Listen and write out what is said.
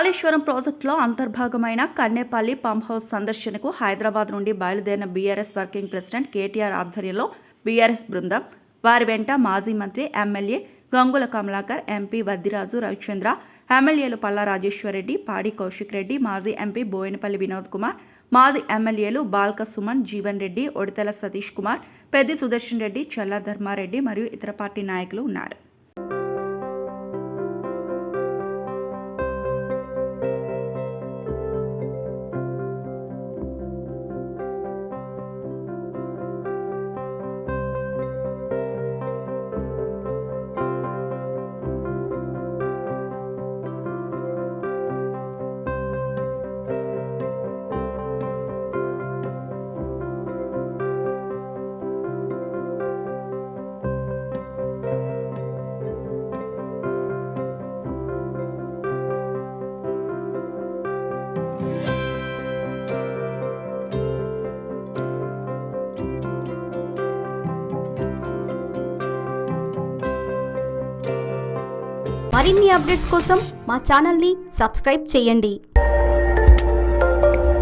కాళేశ్వరం ప్రాజెక్టులో అంతర్భాగమైన Kannepalli pump house సందర్శనకు హైదరాబాద్ నుండి బయలుదేరిన బీఆర్ఎస్ వర్కింగ్ ప్రెసిడెంట్ కేటీఆర్ ఆధ్వర్యంలో బీఆర్ఎస్ బృందం, వారి వెంట మాజీ మంత్రి ఎమ్మెల్యే గంగుల కమలాకర్, ఎంపీ వద్దిరాజు రవిచంద్ర, ఎమ్మెల్యేలు పల్లా రాజేశ్వరరెడ్డి, పాడి కౌశిక్ రెడ్డి, మాజీ ఎంపీ బోయినపల్లి వినోద్ కుమార్, మాజీ ఎమ్మెల్యేలు బాల్క సుమన్, జీవన్ రెడ్డి, ఒడితెల సతీష్ కుమార్, పెద్ది సుదర్శన్ రెడ్డి, చల్లా ధర్మారెడ్డి మరియు ఇతర పార్టీ నాయకులు ఉన్నారు. మరిన్ని అప్డేట్స్ కోసం మా ఛానల్ని సబ్స్క్రైబ్ చేయండి.